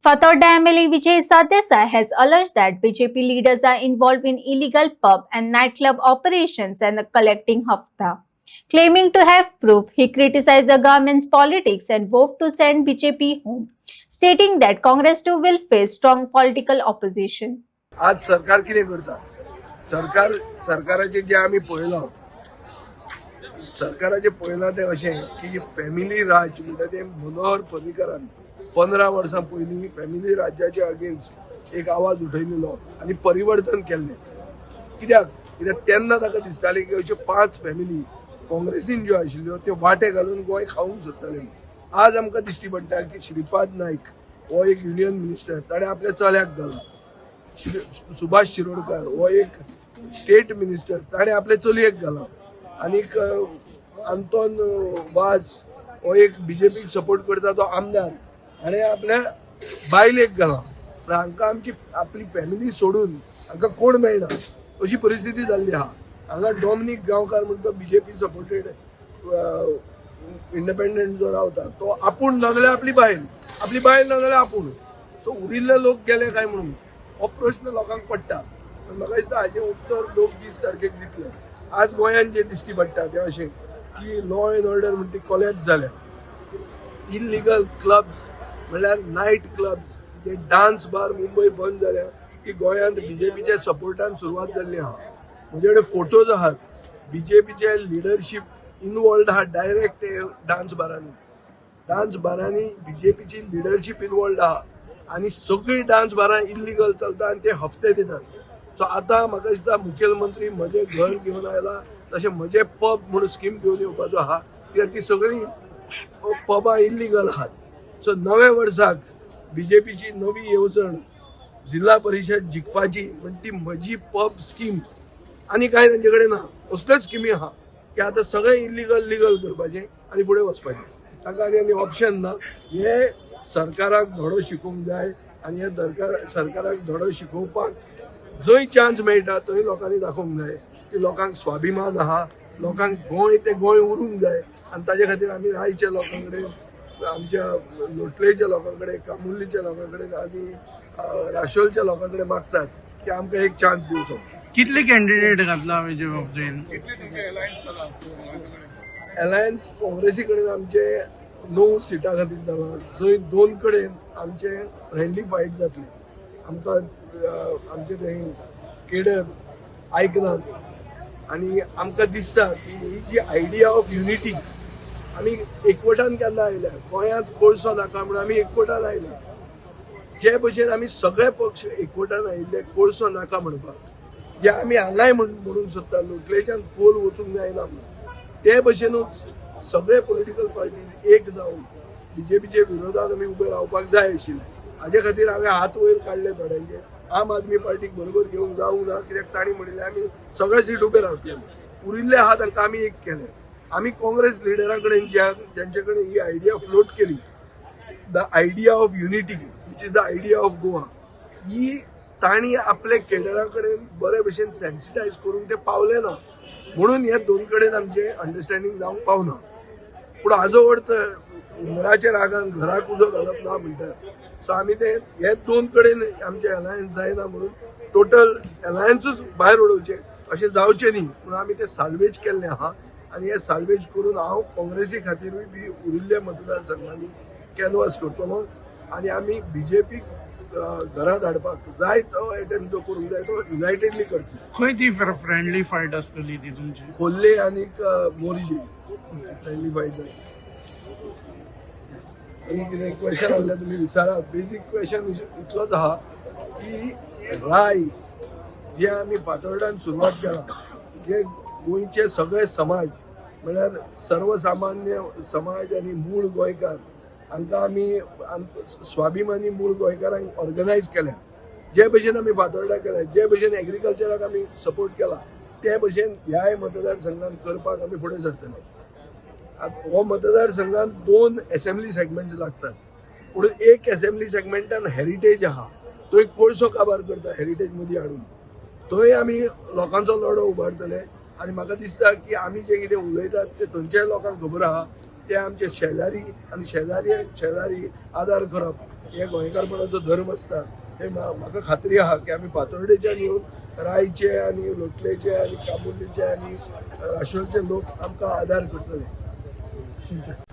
Fatorda MLA Vijay Sardesai has alleged that BJP leaders are involved in illegal pub and nightclub operations and collecting hafta. Claiming to have proof, he criticized the government's politics and vowed to send BJP home, stating that Congress too will face strong political opposition. आज सरकार कितें करता? सरकाराचे जे आमी पळयलां, सरकाराचे पळयलां ते अशें की फॅमिली राज म्हणटा ते मनोहर पर्रीकरान 15 वर्सां पयलीं फॅमिली राज्याचे अगेन्स्ट एक आवाज उठयलेलो आनी परिवर्तन केल्लें. कित्याक तेन्ना ताका दिसतालें की अश्यो 5 फॅमिली काँग्रेसीन ज्यो आशिल्ल्यो त्यो वाटे घालून गोंय खावंक सोदताले. आज आमकां दिश्टी पडटा की श्रीपाद नाईक हो एक युनियन मिनिस्टर, ताणें आपल्या चल्याक घाला. सुभाष शिरोडकर हो एक स्टेट मिनिस्टर, ताणें आपल्या चलयेक घाला. आनीक आंतोन वाज हो एक बीजेपीक सपोर्ट करता तो आमदार, हाणें आपल्या बायलेक घाला. हांकां आमची आपली फॅमिली सोडून हांकां कोण मेळना अशी परिस्थिती जाल्ली आहा. हांगा डॉमिनीक गांवकार म्हणटा तो बीजेपी सपोर्टेड इंडिपेंडंट जो रावता तो आपूण ना जाल्यार आपली बायल ना जाल्यार आपूण. सो उरिल्ले लोक गेले काय म्हणून हो प्रश्न लोकांक पडटा. म्हाका दिसता हाजें उत्तर लोक 20 तारखेक दितले. आज गोंयांत जे दिश्टी पडटा ते अशें की लॉ एंड ऑर्डर म्हणटा ती कॉलेप्स जाल्या. इल्लिगल क्लब्स म्हणल्यार नायट क्लब्स जे डान्स बार मुंबय बंद जाल्या की गोंयांत बीजेपीच्या सपोर्टान सुरवात जाल्ली आहा. म्हजे कडेन फोटोज आहात. बीजेपीचे लिडरशीप इनवॉल्ड आहा डायरेक्ट ते डान्स बारांनी बीजेपीची लिडरशीप इनवॉल्ड आहा आनी सगळी डान्स बारां इल्लिगल चलता आनी ते हफ्ते दितात. सो आतां म्हाका दिसता मुखेलमंत्री म्हजें घर घेवन आयला तशें म्हजें पब म्हणून स्कीम घेवन येवपाचो आहा, कित्याक ती सगळीं पबां इल्लिगल आहात. सो नव्या वर्साक बीजेपीची नवी येवजण जिल्हा परिशद जिखपाची म्हणजे ती म्हजी पब स्कीम आनी कांय तांचे कडेन ना. असल्योच स्किमी आहा की आतां सगळें इल्लिगल लीगल करपाचें आनी फुडें वचपाचें. ताका आनी ऑप्शन ना. हे सरकाराक धडो शिकोवंक जाय आनी हे सरकाराक धडो शिकोवपाक जंय चान्स मेळटा थंय लोकांनी दाखोवंक जाय की लोकांक स्वाभिमान आहा, लोकांक गोंय उरूंक जाय. आनी ताजे खातीर आमी रायच्या लोकां कडेन, आमच्या लोटलेच्या लोकां कडेन, कामुर्लीच्या लोकां कडेन आनी राशोलच्या लोकां कडेन मागतात की आमकां एक चान्स दिवचो. कितले कॅन्डिडेट घातला विजय बाबतीन? अलायन्स काँग्रेसी कडेन आमचे 9 सिटां खातीर जाला, जंय 2 कडेन आमचे फ्रेंडली फायट जातली. आमकां आमचे थंय केडर आयकनात आनी आमकां दिसता की ही जी आयडिया ऑफ युनिटी आमी एकवटान केन्ना आयल्या. गोंयांत कोळसो नाका म्हणून आमी एकवटान आयल्या. जे भशेन आमी सगळे पक्ष एकवटान आयिल्ले कोळसो नाका म्हणपाक, जे आमी हांगाय म्हणूंक सोदता लोटलेच्यान कोल वचूंक जायना म्हणून, ते भशेनूच सगळे पॉलिटिकल पार्टीज एक जावन बीजेपीचे विरोधात आमी उबे रावपाक जाय आशिल्ले. हाजे खातीर हांवें हात वयर काडले थोड्यांचे. आम आदमी पार्टीक बरोबर घेवंक जावंक ना, कित्याक तांणी म्हणिल्लें आमी सगळे सीट उबे रावतले. उरिल्ले आहा तांकां आमी एक केले. आमी काँग्रेस लिडरां कडेन ज्यांचे कडेन ही आयडिया फ्लोट केली, the idea of unity which is the idea of Goa, ही तांणी आपले केडरां कडेन बरे भशेन सेन्सिटायज करूंक ते पावले ना. म्हणून हे 2 कडेन आमचे अंडरस्टँडींग जावंक पावना. पूण हाजो अर्थ हुंदराच्या रागान घराक उजो घालप ना म्हणटात. सो आमी ते हे 2 कडेन आमचे अलायन्स जायना म्हणून टोटल अलायन्सूच भायर उडोवचे अशें जावचें न्ही म्हणून आमी ते साल्वेज केल्लें आहा. आनी हे साल्वेज करून हांव काँग्रेसी खातीरूय बी उरिल्ल्या मतदारसंघांनी कॅनवास करतलो आनी आमी बीजेपीक घरांत हाडपाक जाय तो अटेम्प्ट जो करूंक जाय तो युनायटेडली करतले. खंय ती फ्रेंडली फायट आसतली ती तुमची? खोर्ले आनीक मोरजे फ्रेंडली फायट जातली. आनी कितें क्वेश्चन आसल्यार तुमी विचारात. बेसीक क्वेश्चन इतलोच आहा की राय जे आमी फातोर्डान सुरवात केला, जे गोंयचे सगळे समाज म्हळ्यार सर्वसामान्य समाज आनी मूळ गोंयकार हांकां आमी स्वाभिमानी मूळ गोंयकारांक ऑर्गनायज केल्या. जे भशेन आमी फातोर्डा केल्या, जे भशेन एग्रीकल्चराक आमी सपोर्ट केला, ते भशेन ह्याय मतदारसंघान करपाक आमी फुडें सरतले. हो मतदारसंघात 2 असेंब्ली सेगमेंट्स लागतात. पूण एक असेंब्ली सेगमेंटान हेरिटेज आहा, तो एक कोळसो काबार करता हेरिटेज मदीं हाडून. थंय आमी लोकांचो लढो उबारतले आनी म्हाका दिसता की आमी जे कितें उलयतात ते थंयच्या लोकांक खबर आहा. ते आमचे शेजारी आनी शेजारी आदार करप हे गोंयकारपणाचो धर्म आसता हे म्हाका खात्री आहा की आमी फातर्डेच्यान येवन रायचे आनी लोटलेचे आनी काबुलीचे आनी राशोलचे लोक आमकां आदार करतले.